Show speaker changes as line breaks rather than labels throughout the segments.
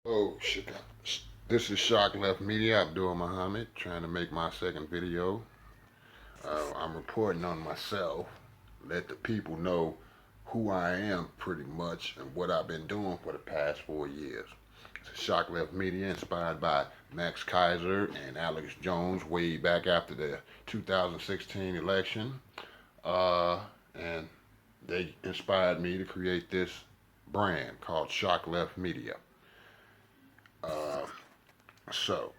Oh, this is Shock Left Media. Abdul Muhammad, trying to make my second video. I'm reporting on myself, let the people know who I am pretty much and what I've been doing for the past 4 years. It's Shock Left Media, inspired by Max Kaiser and Alex Jones way back after the 2016 election. And they inspired me to create this brand called Shock Left Media. Uh, so,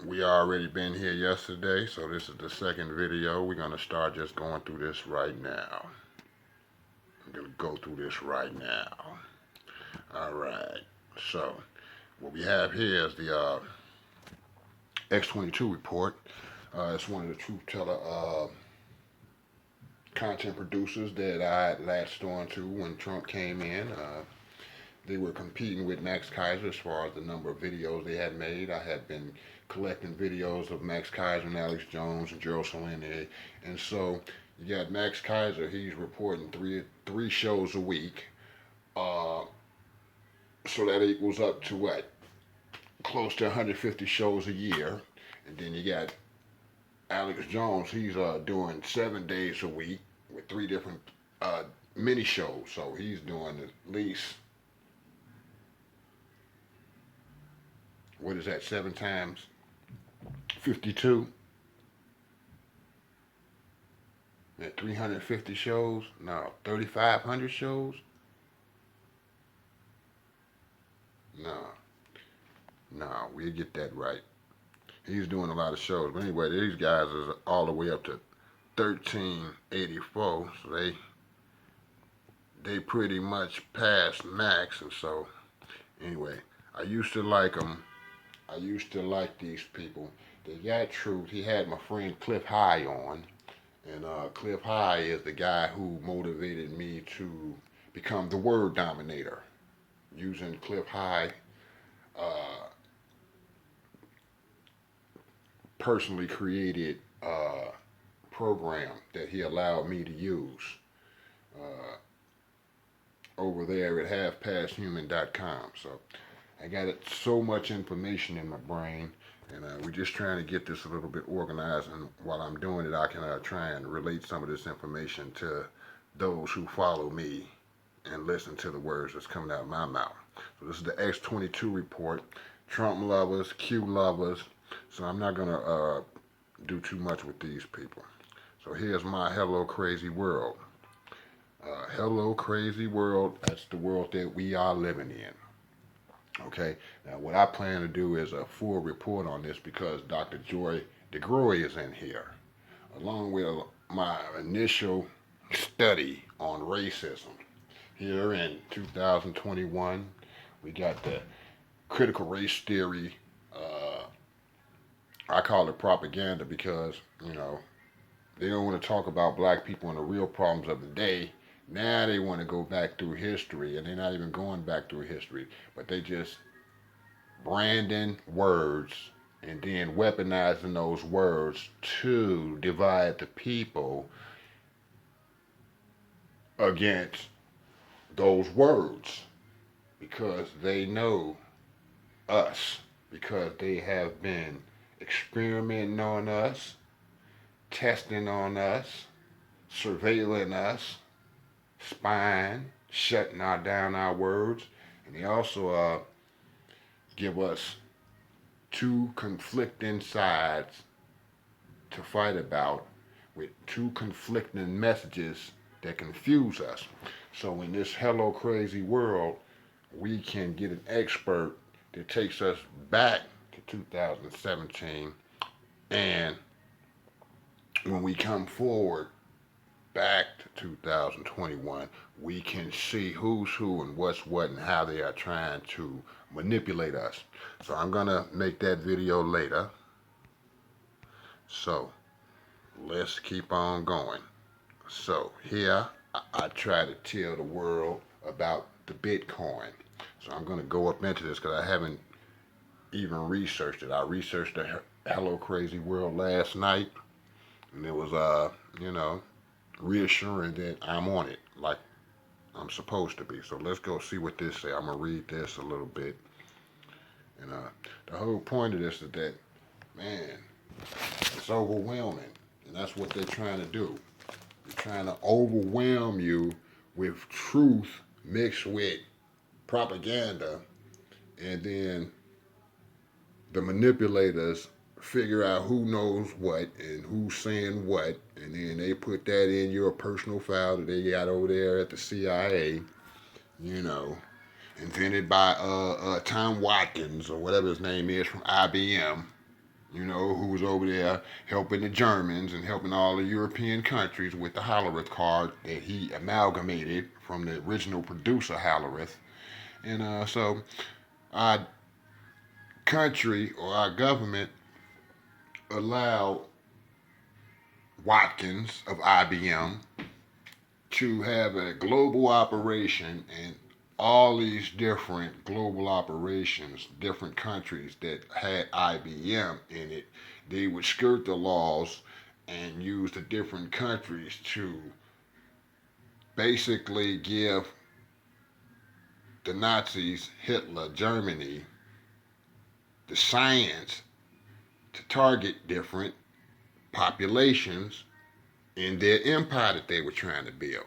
we already been here yesterday, so this is the second video. We're going to start just going through this right now. I'm going to go through this right now. Alright, so what we have here is the X22 report. It's one of the truth teller content producers that I latched on to when Trump came in. They were competing with Max Kaiser as far as the number of videos they had made. I had been collecting videos of Max Kaiser and Alex Jones and Gerald Salini. And so you got Max Kaiser, he's reporting three shows a week. So that equals up to what? Close to 150 shows a year. And then you got Alex Jones, he's doing 7 days a week with three different mini shows. So he's doing at least, what is that, 7 times 52? At 350 shows? No, 3,500 shows? No, we'll get that right. He's doing a lot of shows. But anyway, these guys is all the way up to 1384. So they pretty much passed Max. And so, anyway, I used to like them. I used to like these people. They got truth. He had my friend Cliff High on. And Cliff High is the guy who motivated me to become the word dominator. Using Cliff High personally created program that he allowed me to use over there at halfpasthuman.com. So I got so much information in my brain, and we're just trying to get this a little bit organized. And while I'm doing it, I can try and relate some of this information to those who follow me and listen to the words that's coming out of my mouth. So this is the X22 report. Trump lovers, Q lovers. So I'm not going to do too much with these people. So here's my Hello Crazy World. Hello Crazy World, that's the world that we are living in. Okay, now what I plan to do is a full report on this because Dr. Joy DeGroy is in here, along with my initial study on racism. Here in 2021, we got the critical race theory. I call it propaganda because, they don't want to talk about black people and the real problems of the day. Now they want to go back through history, and they're not even going back through history, but they just branding words and then weaponizing those words to divide the people against those words because they know us, because they have been experimenting on us, testing on us, surveilling us, spying, shutting down our words, and they also give us two conflicting sides to fight about with two conflicting messages that confuse us. So in this Hello Crazy World, we can get an expert that takes us back to 2017, and when we come forward back to 2021, we can see who's who and what's what and how they are trying to manipulate us. So I'm gonna make that video later. So let's keep on going. So here I try to tell the world about the Bitcoin. So I'm gonna go up into this because I haven't even researched it. I researched the Hello Crazy World last night, and it was reassuring that I'm on it. Like I'm supposed to be. So let's go see what this says. I'm gonna read this a little bit. And the whole point of this is that, man, it's overwhelming, and that's what they're trying to do. They're trying to overwhelm you with truth mixed with propaganda, and then the manipulators figure out who knows what and who's saying what, and then they put that in your personal file that they got over there at the CIA, you know, invented by Tom Watkins or whatever his name is from IBM, you know, who was over there helping the Germans and helping all the European countries with the Hollerith card that he amalgamated from the original producer Hollerith. And so our country or our government allowed Watkins of IBM to have a global operation, and all these different global operations, different countries that had IBM in it, they would skirt the laws and use the different countries to basically give the Nazis, Hitler, Germany, the science to target different populations in their empire that they were trying to build.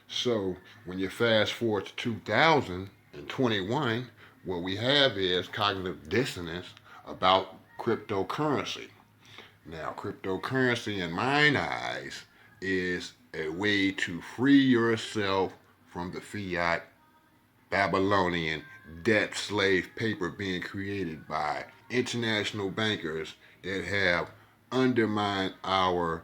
So when you fast forward to 2021, what we have is cognitive dissonance about cryptocurrency. Now, cryptocurrency, in my eyes, is a way to free yourself from the fiat Babylonian debt slave paper being created by international bankers that have undermined our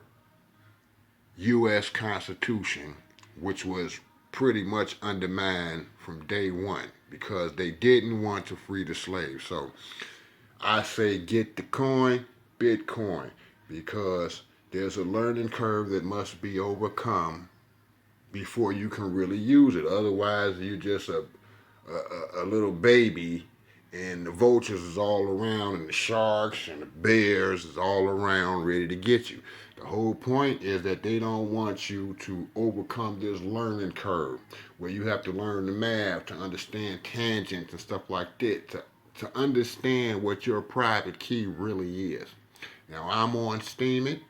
U.S. Constitution, which was pretty much undermined from day one because they didn't want to free the slaves. So I say get the coin, Bitcoin, because there's a learning curve that must be overcome before you can really use it. Otherwise, you're just a little baby, and the vultures is all around, and the sharks and the bears is all around ready to get you. The whole point is that they don't want you to overcome this learning curve where you have to learn the math to understand tangents and stuff like that, to understand what your private key really is. Now, I'm on Steemit,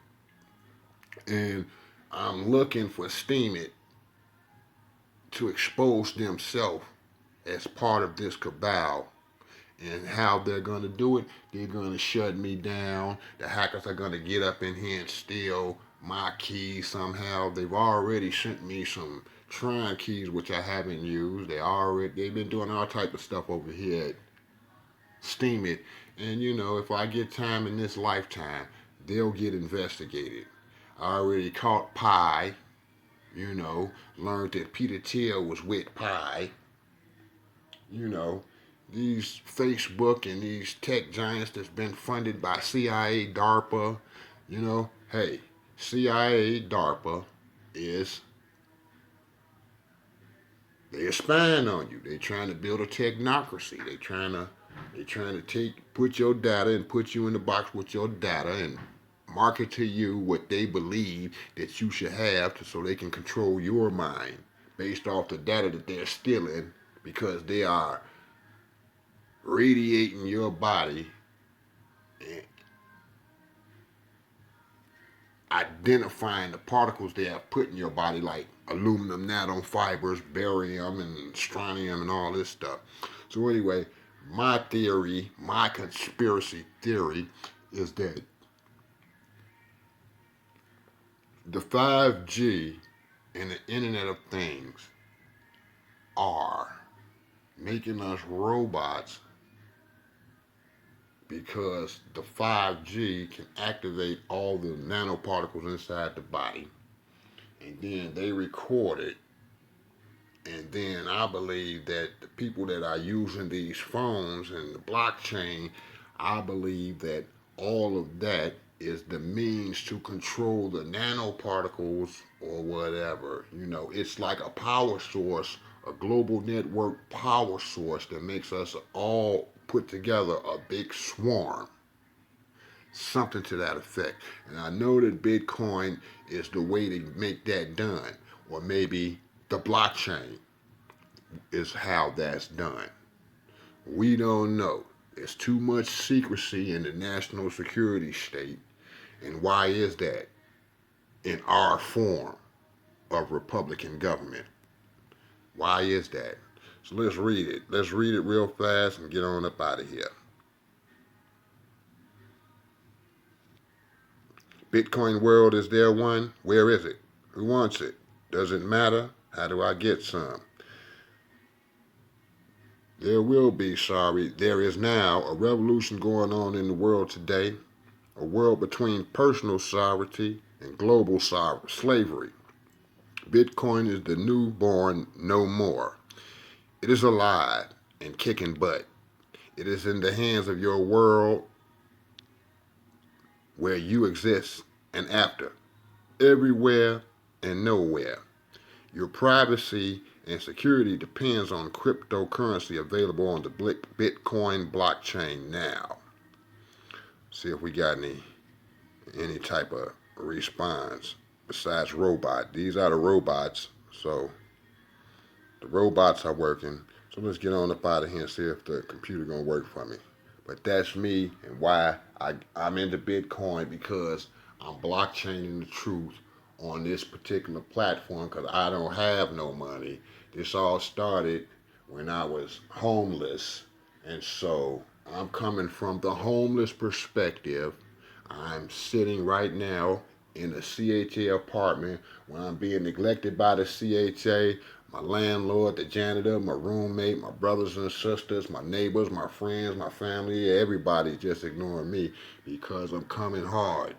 and I'm looking for Steemit to expose themselves as part of this cabal. And how they're going to do it, they're going to shut me down. The hackers are going to get up in here and steal my keys somehow. They've already sent me some Tron keys, which I haven't used. They've been doing all type of stuff over here at Steemit. And you know, if I get time in this lifetime, they'll get investigated. I already caught Pi, you know, learned that Peter Thiel was with Pi, you know. These Facebook and these tech giants that's been funded by CIA, DARPA, you know, hey, CIA, DARPA they're spying on you. They're trying to build a technocracy. They're trying to put your data and put you in the box with your data and market to you what they believe that you should have so they can control your mind based off the data that they're stealing because they are radiating your body and identifying the particles they have put in your body, like aluminum nanofibers, barium, and strontium, and all this stuff. So anyway, my theory, my conspiracy theory, is that the 5G and the Internet of Things are making us robots because the 5G can activate all the nanoparticles inside the body, and then they record it, and then I believe that the people that are using these phones and the blockchain, I believe that all of that is the means to control the nanoparticles or whatever. You know, it's like a power source, a global network power source that makes us all put together a big swarm. Something to that effect. And I know that Bitcoin is the way to make that done. Or maybe The blockchain is how that's done. We don't know. There's too much secrecy in the national security state. And why is that? In our form of Republican government. Why is that? So let's read it. Let's read it real fast and get on up out of here. Bitcoin world, is there one? Where is it? Who wants it? Does it matter? How do I get some? There will be, there is now a revolution going on in the world today, a world between personal sovereignty and global slavery. Bitcoin is the newborn no more. It is alive and kicking butt. It is in the hands of your world where you exist and after, everywhere and nowhere. Your privacy and security depends on cryptocurrency available on the Bitcoin blockchain now. See if we got any type of response besides robot. These are the robots, so the robots are working. So let's get on up out of here and see if the computer gonna work for me. But that's me and why I'm into Bitcoin, because I'm blockchaining the truth on this particular platform because I don't have no money. This all started when I was homeless, and so I'm coming from the homeless perspective. I'm sitting right now in a CHA apartment when I'm being neglected by the CHA. My landlord, the janitor, my roommate, my brothers and sisters, my neighbors, my friends, my family, everybody just ignoring me because I'm coming hard.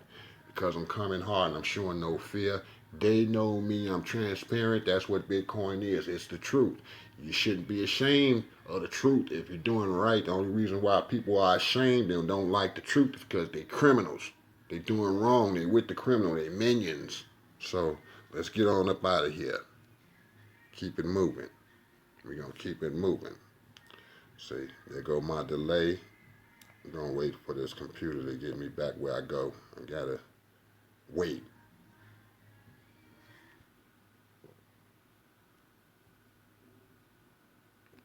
Because I'm coming hard and I'm showing no fear. They know me, I'm transparent. That's what Bitcoin is. It's the truth. You shouldn't be ashamed of the truth if you're doing right. The only reason why people are ashamed and don't like the truth is because they're criminals. They're doing wrong. They're with the criminal. They're minions. So let's get on up out of here. Keep it moving. We're going to keep it moving. See, there go my delay. I'm going to wait for this computer to get me back where I go. I got to wait.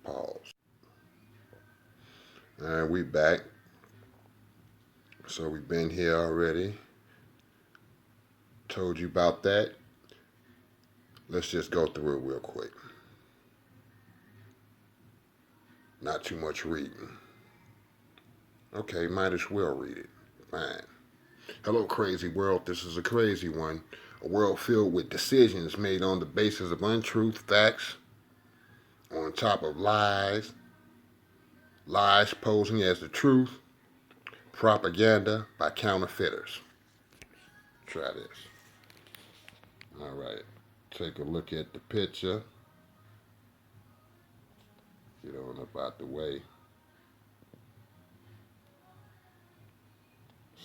Pause. All right, we back. So we've been here already. Told you about that. Let's just go through it real quick. Not too much reading. Okay, might as well read it. Fine. Hello, crazy world. This is a crazy one. A world filled with decisions made on the basis of untruth, facts, on top of lies, lies posing as the truth, propaganda by counterfeiters. Try this. All right. Take a look at the picture. Get on up out the way.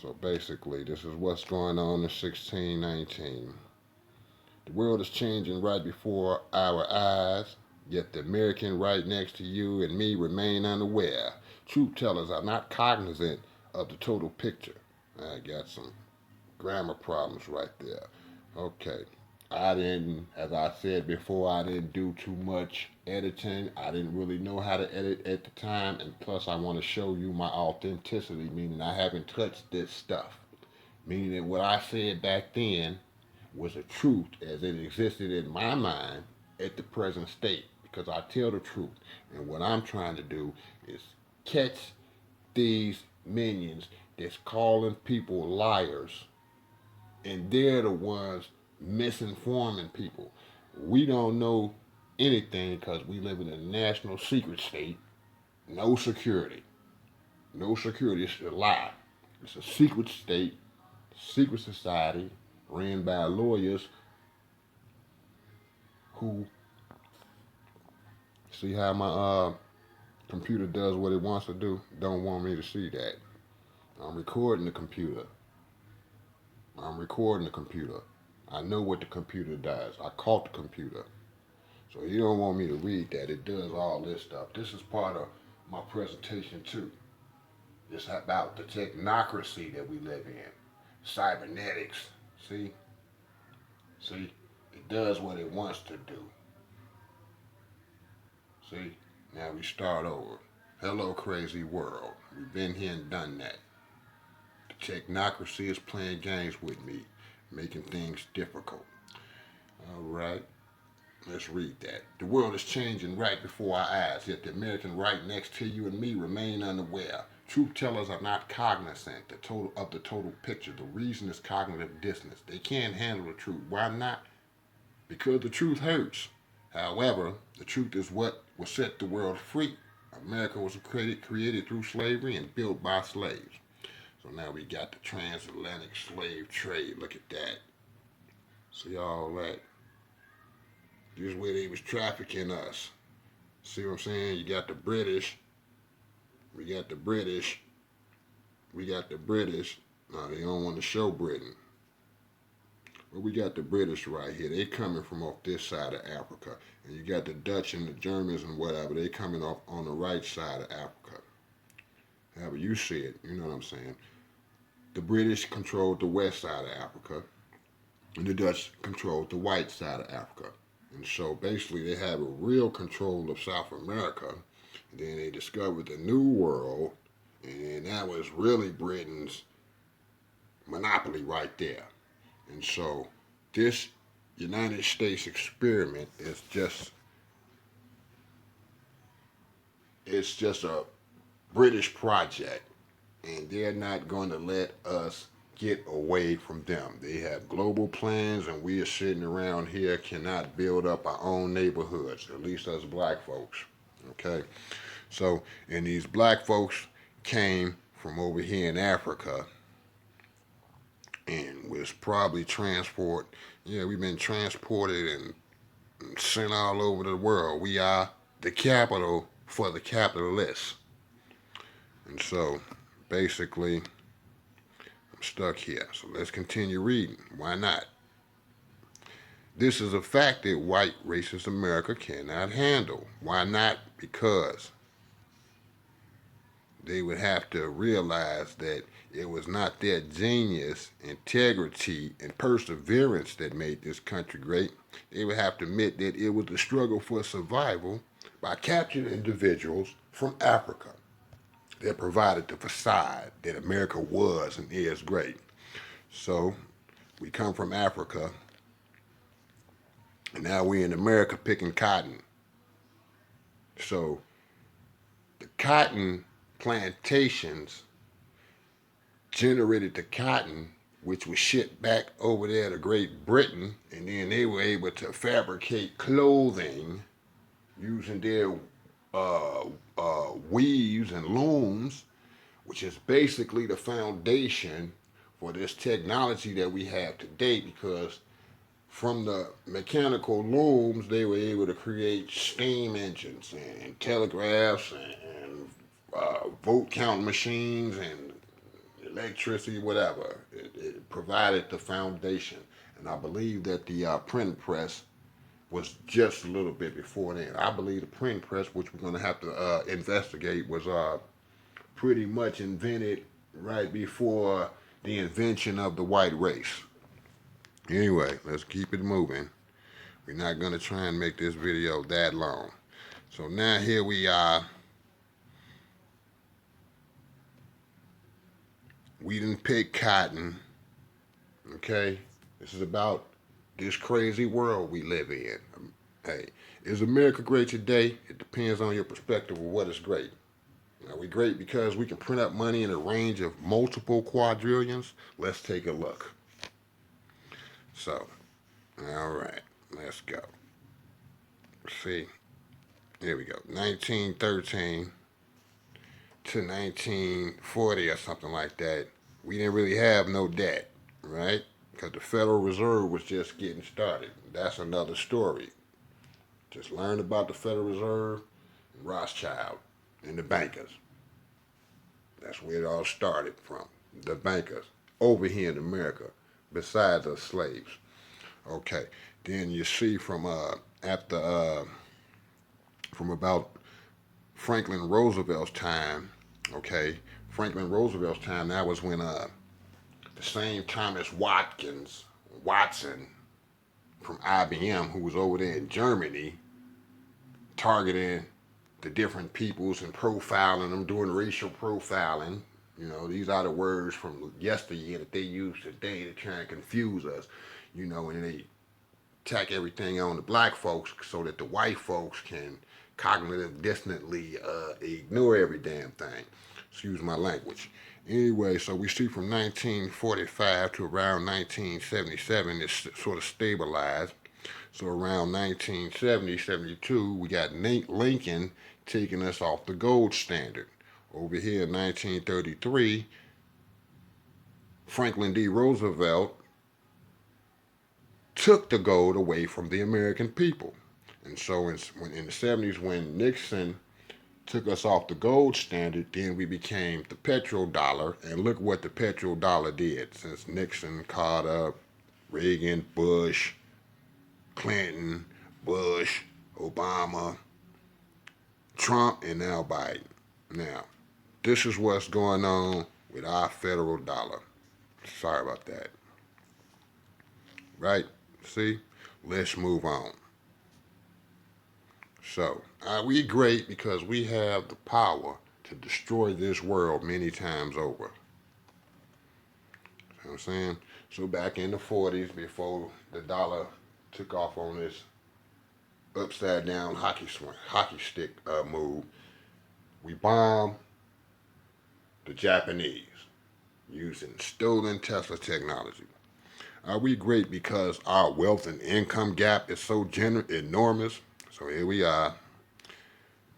So basically, this is what's going on in 1619. The world is changing right before our eyes, yet the American right next to you and me remain unaware. Truth tellers are not cognizant of the total picture. I got some grammar problems right there. Okay. As I said before, I didn't do too much editing. I didn't really know how to edit at the time. And plus, I want to show you my authenticity, meaning I haven't touched this stuff. Meaning that what I said back then was the truth as it existed in my mind at the present state. Because I tell the truth. And what I'm trying to do is catch these minions that's calling people liars. And they're the ones misinforming people. We don't know anything because we live in a national secret state. No security. No security. It's a lie. It's a secret state, secret society ran by lawyers who see how my computer does what it wants to do. Don't want me to see that. I'm recording the computer. I know what the computer does. I caught the computer. So you don't want me to read that. It does all this stuff. This is part of my presentation too. It's about the technocracy that we live in. Cybernetics. See? It does what it wants to do. See, now we start over. Hello, crazy world. We've been here and done that. The technocracy is playing games with me, making things difficult. All right, let's read that. The world is changing right before our eyes, yet the American right next to you and me remain unaware. Truth tellers are not cognizant of the total picture. The reason is cognitive dissonance. They can't handle the truth. Why not? Because the truth hurts. However, the truth is what will set the world free. America was created through slavery and built by slaves. So now we got the transatlantic slave trade. Look at that. See all that. This is where they was trafficking us. See what I'm saying? You got the British. We got the British. We got the British. No, they don't want to show Britain. But we got the British right here. They coming from off this side of Africa. And you got the Dutch and the Germans and whatever. They coming off on the right side of Africa. However you see it, you know what I'm saying. The British controlled the west side of Africa. And the Dutch controlled the white side of Africa. And so basically they have a real control of South America. And then they discovered the New World. And that was really Britain's monopoly right there. And so this United States experiment is just a British project, and they're not going to let us get away from them. They have global plans, and we are sitting around here cannot build up our own neighborhoods, at least us black folks. Okay? So, and these black folks came from over here in Africa and was probably we've been transported and sent all over the world. We are the capital for the capitalists. And so basically I'm stuck here. So let's continue reading. Why not? This is a fact that white racist America cannot handle. Why not? Because they would have to realize that it was not their genius, integrity, and perseverance that made this country great. They would have to admit that it was the struggle for survival by captured individuals from Africa that provided the facade that America was and is great. So we come from Africa, and now we're in America picking cotton. So the cotton plantations generated the cotton, which was shipped back over there to Great Britain, and then they were able to fabricate clothing using their weaves and looms, which is basically the foundation for this technology that we have today, because from the mechanical looms, they were able to create steam engines and telegraphs and vote count machines and electricity, whatever. It provided the foundation. And I believe that the printing press was just a little bit before then. I believe the printing press, which we're going to have to investigate, was pretty much invented right before the invention of the white race. Anyway, let's keep it moving. We're not going to try and make this video that long. So now here we are. We didn't pick cotton. Okay? This is about this crazy world we live in. Hey, is America great today? It depends on your perspective of what is great. Are we great because we can print up money in a range of multiple quadrillions? Let's take a look. So, all right, let's go. See, here we go. 1913 to 1940 or something like that. We didn't really have no debt, right? Because the Federal Reserve was just getting started. That's another story. Just learn about the Federal Reserve, Rothschild, and the bankers. That's where it all started from. The bankers over here in America, besides us slaves. Okay, then you see from about Franklin Roosevelt's time. Okay, Franklin Roosevelt's time. That was when the same Thomas Watson from IBM, who was over there in Germany, targeting the different peoples and profiling them, doing racial profiling. You know, these are the words from yesteryear that they use today to try and confuse us. You know, and they tack everything on the black folks so that the white folks can cognitive dissonantly ignore every damn thing. Excuse my language. Anyway, so we see from 1945 to around 1977, it's sort of stabilized. So around 1970, 72, we got Lincoln taking us off the gold standard. Over here in 1933, Franklin D. Roosevelt took the gold away from the American people. And so in the 70s, when Nixon took us off the gold standard, then we became the petrodollar. And look what the petrodollar did since Nixon, Carter, Reagan, Bush, Clinton, Bush, Obama, Trump, and now Biden. Now, this is what's going on with our federal dollar. Sorry about that. Right? See? Let's move on. So, are we great because we have the power to destroy this world many times over? You know what I'm saying? So back in the 40s, before the dollar took off on this upside down hockey stick move, we bombed the Japanese using stolen Tesla technology. Are we great because our wealth and income gap is so enormous? So here we are,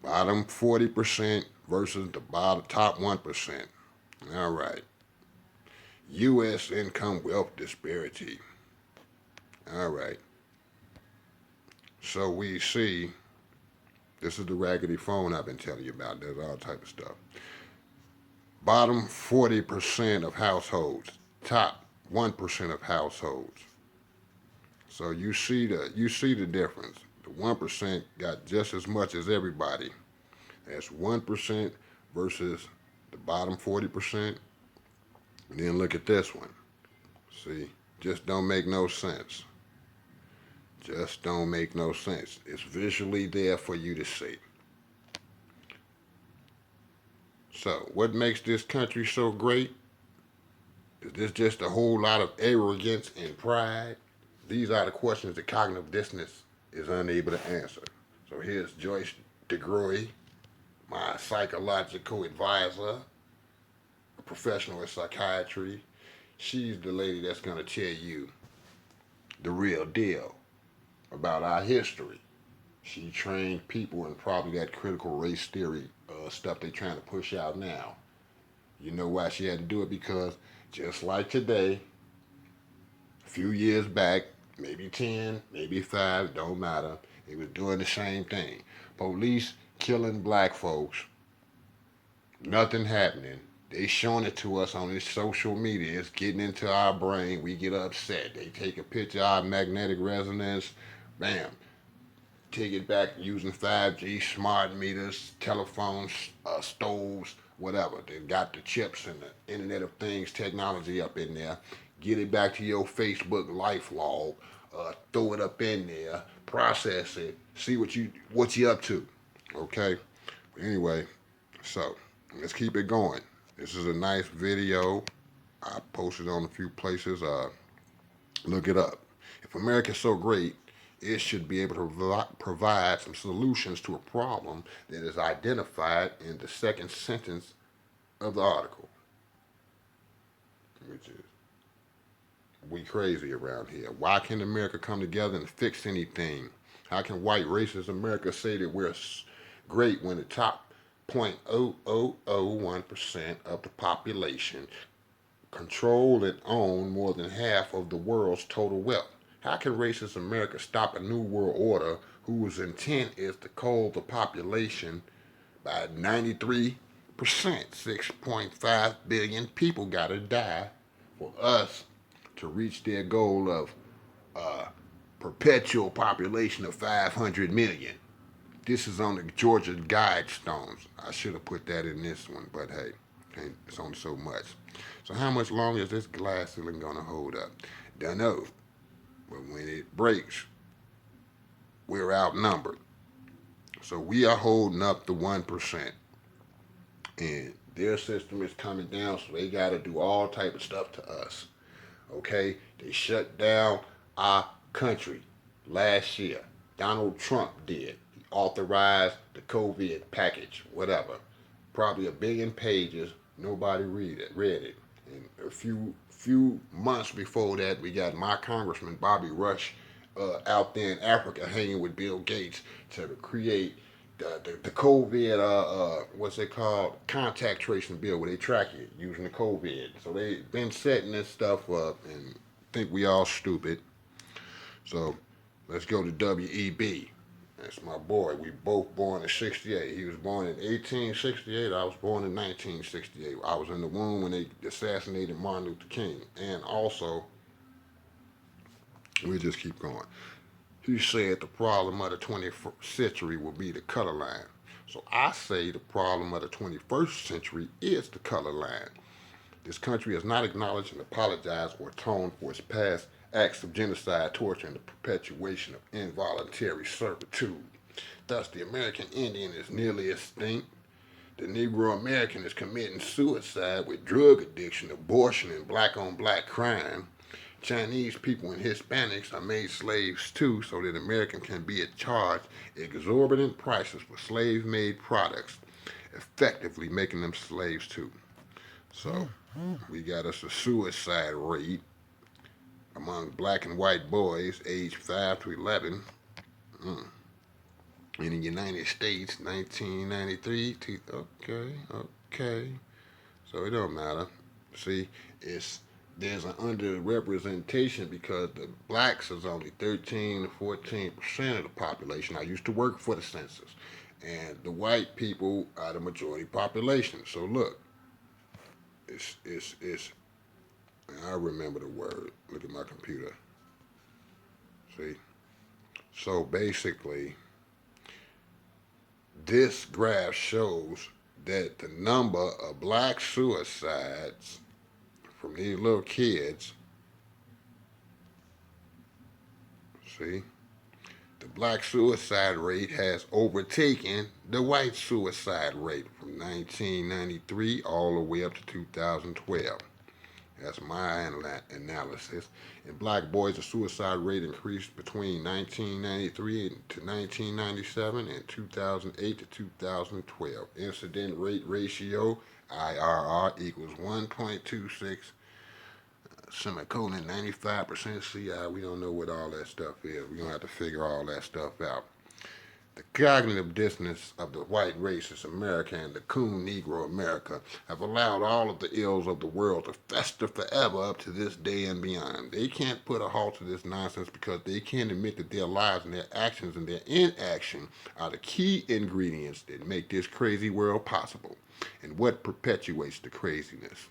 bottom 40% versus the top 1%. All right. U.S. income wealth disparity. All right. So we see, this is the raggedy phone I've been telling you about. There's all type of stuff. Bottom 40% of households, top 1% of households. So you see the difference. The 1% got just as much as everybody. That's 1% versus the bottom 40%. And then look at this one. See, just don't make no sense. Just don't make no sense. It's visually there for you to see. So, what makes this country so great? Is this just a whole lot of arrogance and pride? These are the questions that cognitive dissonance is unable to answer. So here's Joyce DeGroy, my psychological advisor, a professional in psychiatry. She's the lady that's going to tell you the real deal about our history. She trained people in probably that critical race theory stuff they're trying to push out now. You know why she had to do it? Because just like today, a few years back, maybe 10, maybe 5, don't matter, they was doing the same thing. Police killing black folks, nothing happening. They showing it to us on this social media. It's getting into our brain. We get upset. They take a picture of our magnetic resonance. Bam. Take it back using 5G, smart meters, telephones, stoves, whatever. They got the chips and the Internet of Things technology up in there. Get it back to your Facebook life log. Throw it up in there. Process it. See what you up to. Okay. Anyway, so let's keep it going. This is a nice video. I posted on a few places. Look it up. If America's so great, it should be able to provide some solutions to a problem that is identified in the second sentence of the article, which is, we crazy around here. Why can't America come together and fix anything? How can white racist America say that we're great when the top 0.0001% of the population control and own more than half of the world's total wealth? How can racist America stop a new world order whose intent is to cull the population by 93%? 6.5 billion people gotta die for us to reach their goal of perpetual population of 500 million. This is on the Georgia Guidestones. I should have put that in this one, but hey, it's only so much. So how much longer is this glass ceiling gonna hold up? Don't know. But when it breaks, we're outnumbered. So we are holding up the 1%. And their system is coming down, so they got to do all type of stuff to us. Okay? They shut down our country last year. Donald Trump did. He authorized the COVID package, whatever. Probably a billion pages. Nobody read it. And a few months before that, we got my congressman Bobby Rush out there in Africa hanging with Bill Gates to create the COVID what's it called, contact tracing bill, where they track it using the COVID. So they've been setting this stuff up and think we all stupid. So let's go to WEB. That's my boy. We both born in '68. He was born in 1868. I was born in 1968. I was in the womb when they assassinated Martin Luther King. And also, we just keep going. He said the problem of the 21st century will be the color line. So I say the problem of the 21st century is the color line. This country has not acknowledged and apologized or atoned for its past acts of genocide, torture, and the perpetuation of involuntary servitude. Thus, the American Indian is nearly extinct. The Negro American is committing suicide with drug addiction, abortion, and black on black crime. Chinese people and Hispanics are made slaves too, so that Americans can be charged exorbitant prices for slave made products, effectively making them slaves too. So we got us a suicide rate among black and white boys aged 5 to 11 in the United States, 1993. Okay. So it don't matter. See, there's an underrepresentation because the blacks is only 13 to 14% of the population. I used to work for the census, and the white people are the majority population. So look, it's. I remember the word. Look at my computer. See, so basically, this graph shows that the number of black suicides from these little kids, see, the black suicide rate has overtaken the white suicide rate from 1993 all the way up to 2012. That's my analysis. In black boys, the suicide rate increased between 1993 to 1997 and 2008 to 2012. Incident rate ratio, IRR, equals 1.26, semicolon 95% CI. We don't know what all that stuff is. We're going to have to figure all that stuff out. The cognitive dissonance of the white racist America and the coon Negro America have allowed all of the ills of the world to fester forever up to this day and beyond. They can't put a halt to this nonsense because they can't admit that their lives and their actions and their inaction are the key ingredients that make this crazy world possible. And what perpetuates the craziness?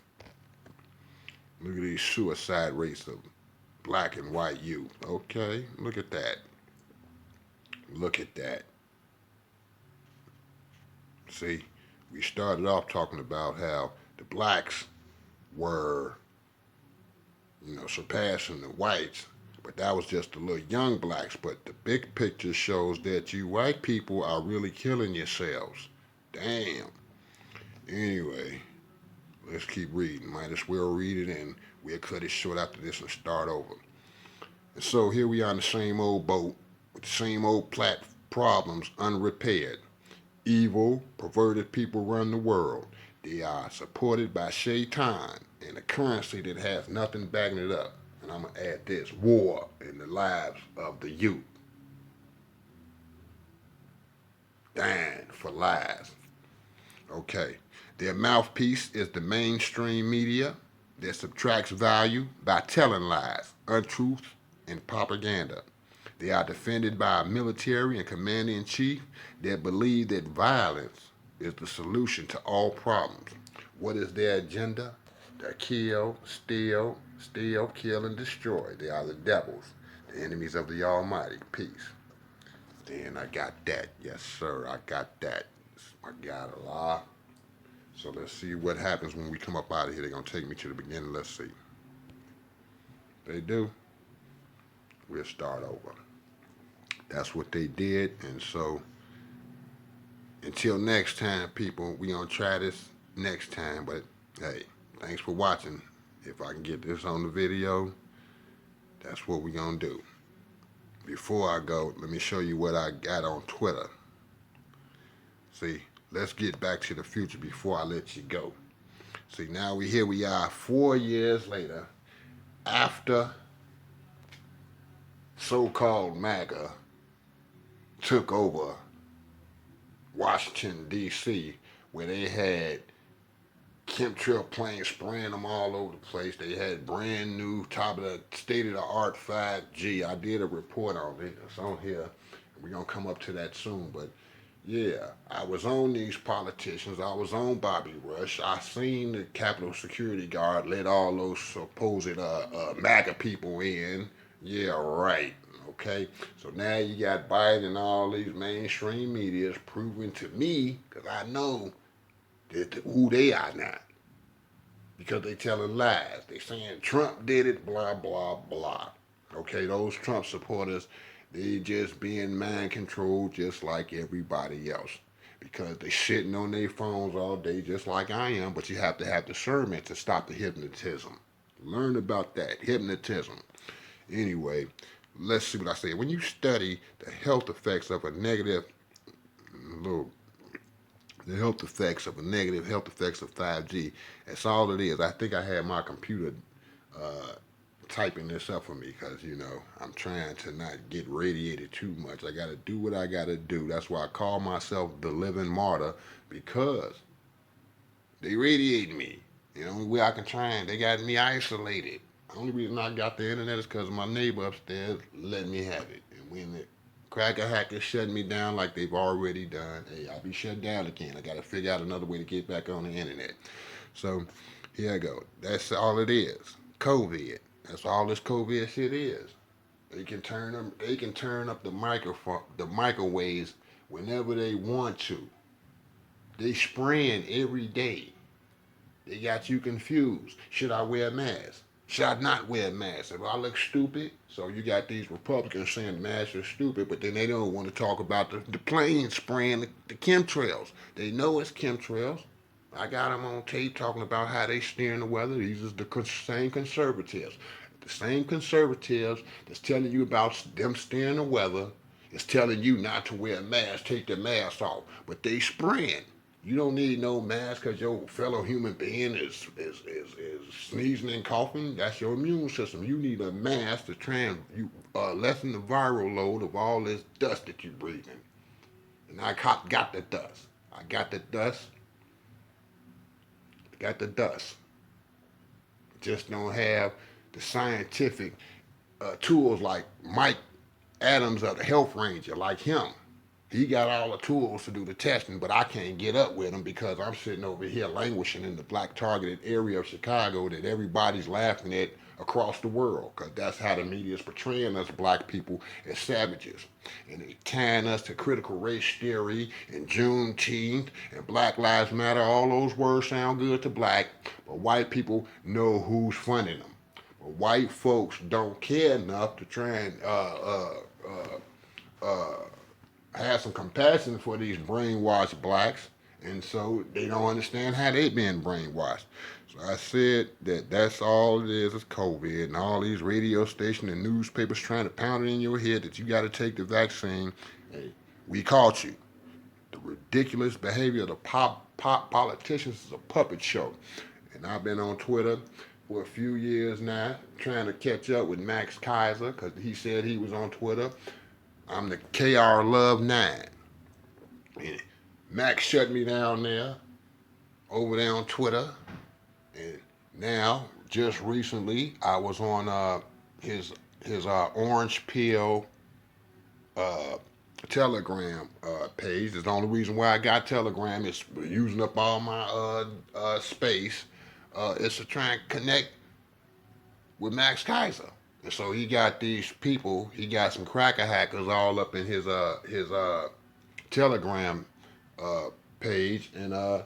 Look at these suicide rates of black and white youth. Okay, look at that. Look at that. See, we started off talking about how the blacks were, surpassing the whites, but that was just the little young blacks. But the big picture shows that you white people are really killing yourselves. Damn. Anyway, let's keep reading. Might as well read it, and we'll cut it short after this and start over. And so here we are in the same old boat with the same old problems unrepaired. Evil, perverted people run the world. They are supported by Shaitan and a currency that has nothing backing it up. And I'm going to add this: war in the lives of the youth. Dying for lies. Okay. Their mouthpiece is the mainstream media that subtracts value by telling lies, untruth, and propaganda. They are defended by a military and commander-in-chief that believe that violence is the solution to all problems. What is their agenda? They kill, steal, kill, and destroy. They are the devils, the enemies of the Almighty. Peace. Then I got that. Yes, sir, I got that. I got a lot. So let's see what happens when we come up out of here. They're going to take me to the beginning. Let's see. They do. We'll start over. That's what they did, and so Until next time, people, we gonna try this next time. But hey, thanks for watching. If I can get this on the video, that's what we gonna do. Before I go, let me show you what I got on Twitter. See, let's get back to the future before I let you go. See, now here we are 4 years later, after so-called MAGA took over Washington, D.C., where they had chemtrail planes spraying them all over the place. They had brand new, top of the state-of-the-art 5G. I did a report on it. It's on here. We're going to come up to that soon. But, yeah, I was on these politicians. I was on Bobby Rush. I seen the Capitol Security Guard let all those supposed MAGA people in. Yeah, right. Okay, so now you got Biden and all these mainstream medias proving to me, because I know who they are now, because they telling lies. They saying Trump did it, blah blah blah. Okay, those Trump supporters, they just being mind controlled just like everybody else, because they sitting on their phones all day just like I am. But you have to have discernment to stop the hypnotism. Learn about that hypnotism. Anyway, let's see what I say. When you study the health effects of a negative little the health effects of a negative health effects of 5G. That's all it is. I think I had my computer typing this up for me, because I'm trying to not get radiated too much. I got to do what I got to do. That's why I call myself the living martyr, because they radiate me. The only way I can try, and they got me isolated. The only reason I got the internet is because my neighbor upstairs let me have it. And when the cracker hackers shut me down like they've already done, hey, I'll be shut down again. I got to figure out another way to get back on the internet. So here I go. That's all it is. COVID. That's all this COVID shit is. They can turn them. They can turn up the microwaves whenever they want to. They spraying every day. They got you confused. Should I wear a mask? Should I not wear a mask? If I look stupid? So you got these Republicans saying masks are stupid, but then they don't want to talk about the planes spraying the chemtrails. They know it's chemtrails. I got them on tape talking about how they steering the weather. These are the same conservatives. The same conservatives that's telling you about them steering the weather is telling you not to wear a mask, take the mask off. But they spraying. You don't need no mask because your fellow human being is sneezing and coughing. That's your immune system. You need a mask to try and lessen the viral load of all this dust that you're breathing. And I got the dust. I got the dust. Got the dust. Just don't have the scientific tools like Mike Adams of the Health Ranger, like him. He got all the tools to do the testing, but I can't get up with him because I'm sitting over here languishing in the black targeted area of Chicago that everybody's laughing at across the world, because that's how the media is portraying us black people as savages. And they tying us to critical race theory and Juneteenth and Black Lives Matter. All those words sound good to black, but white people know who's funding them. But white folks don't care enough to try and have some compassion for these brainwashed blacks, and so they don't understand how they've been brainwashed. So I said that's all it is COVID, and all these radio stations and newspapers trying to pound it in your head that you got to take the vaccine. Hey, we caught you. The ridiculous behavior of the politicians is a puppet show. And I've been on Twitter for a few years now trying to catch up with Max Kaiser, because he said he was on Twitter. I'm the KR Love 9. And Max shut me down there, over there on Twitter. And now, just recently, I was on his Orange Pill Telegram page. It's the only reason why I got Telegram is using up all my space. It's to try and connect with Max Kaiser. And so he got these people, he got some cracker hackers all up in his Telegram page, and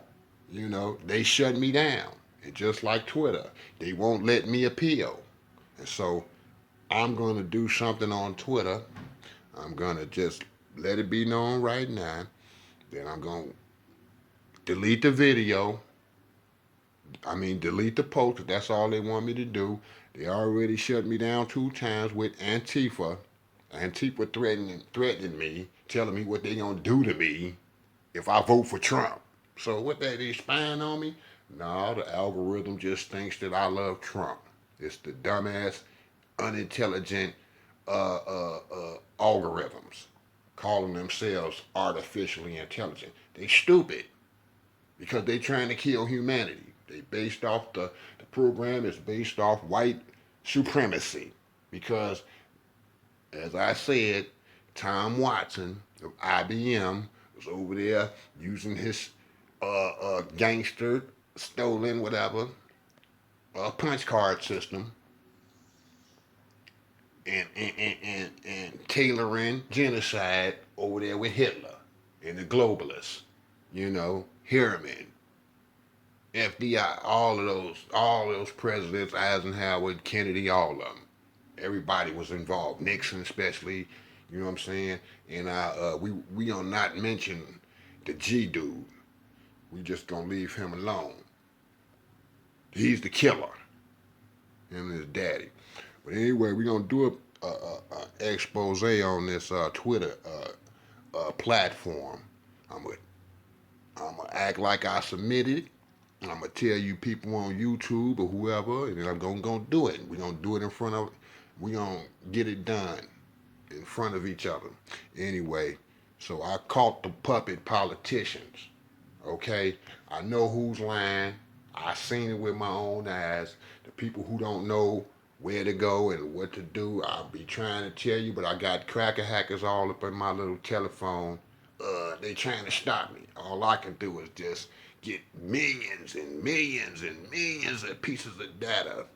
they shut me down. And just like Twitter, they won't let me appeal. And so I'm gonna do something on Twitter. I'm gonna just let it be known right now Then I'm going to delete the video. Delete the post. That's all they want me to do. They already shut me down 2 times with Antifa. Antifa threatening me, telling me what they gonna do to me if I vote for Trump. So what they spying on me? No, the algorithm just thinks that I love Trump. It's the dumbass, unintelligent algorithms calling themselves artificially intelligent. They stupid because they trying to kill humanity. They based off the program is based off white supremacy because, as I said, Tom Watson of IBM was over there using his gangster stolen whatever punch card system and tailoring genocide over there with Hitler and the globalists, Harriman, FDI, all of those presidents, Eisenhower, Kennedy, all of them. Everybody was involved. Nixon, especially. You know what I'm saying? And we are not mention the G dude. We just gonna leave him alone. He's the killer. Him and his daddy. But anyway, we're gonna do a expose on this Twitter platform. I'm gonna act like I submitted. I'm gonna tell you people on YouTube or whoever, and I'm gonna do it. We're gonna do it in front of. We're gonna get it done in front of each other. Anyway, so I caught the puppet politicians. Okay, I know who's lying. I seen it with my own eyes. The people who don't know where to go and what to do, I'll be trying to tell you, but I got cracker hackers all up in my little telephone. They trying to stop me. All I can do is just get millions and millions and millions of pieces of data.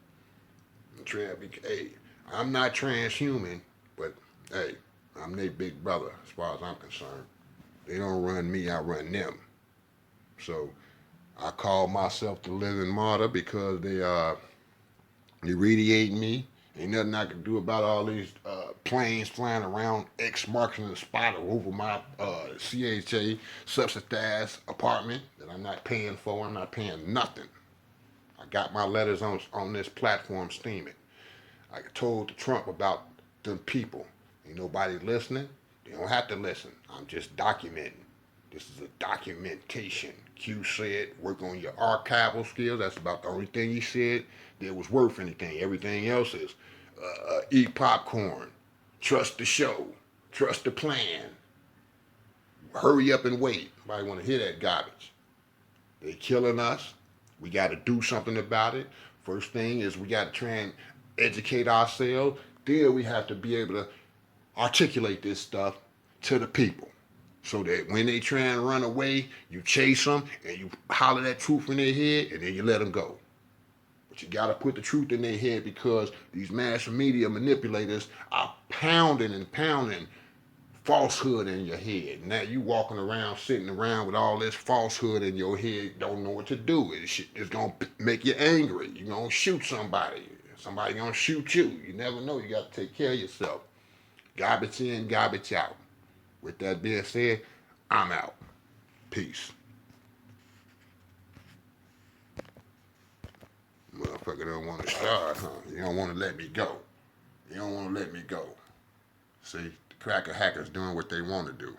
Hey, I'm not transhuman, but hey, I'm their big brother as far as I'm concerned. They don't run me, I run them. So I call myself the living martyr because they radiate me. Ain't nothing I can do about all these planes flying around X marking the spot or over my CHA subsidized apartment that I'm not paying for. I'm not paying nothing. I got my letters on this platform, Steemit. I told Trump about them people. Ain't nobody listening. They don't have to listen. I'm just documenting. This is a documentation. Q said, work on your archival skills. That's about the only thing he said that was worth anything. Everything else is eat popcorn, trust the show, trust the plan, hurry up and wait. Nobody want to hear that garbage. They killing us. We got to do something about it. First thing is we got to try and educate ourselves. Then we have to be able to articulate this stuff to the people. So that when they try and run away, you chase them and you holler that truth in their head and then you let them go. But you got to put the truth in their head because these mass media manipulators are pounding and pounding falsehood in your head. Now you walking around, sitting around with all this falsehood in your head, don't know what to do. It's going to make you angry. You're going to shoot somebody. Somebody going to shoot you. You never know. You got to take care of yourself. Garbage in, garbage out. With that being said, I'm out. Peace. Motherfucker don't want to start, huh? You don't want to let me go. You don't want to let me go. See, the cracker hackers doing what they want to do.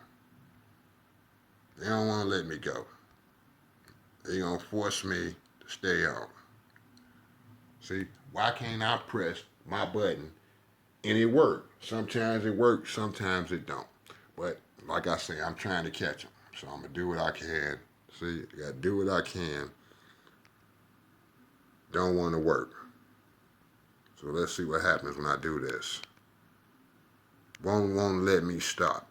They don't want to let me go. They gonna force me to stay on. See, why can't I press my button and it work? Sometimes it works, sometimes it don't. But like I say, I'm trying to catch them. So I'm gonna do what I can. See, I gotta do what I can. Don't want to work. So let's see what happens when I do this. Won't let me stop.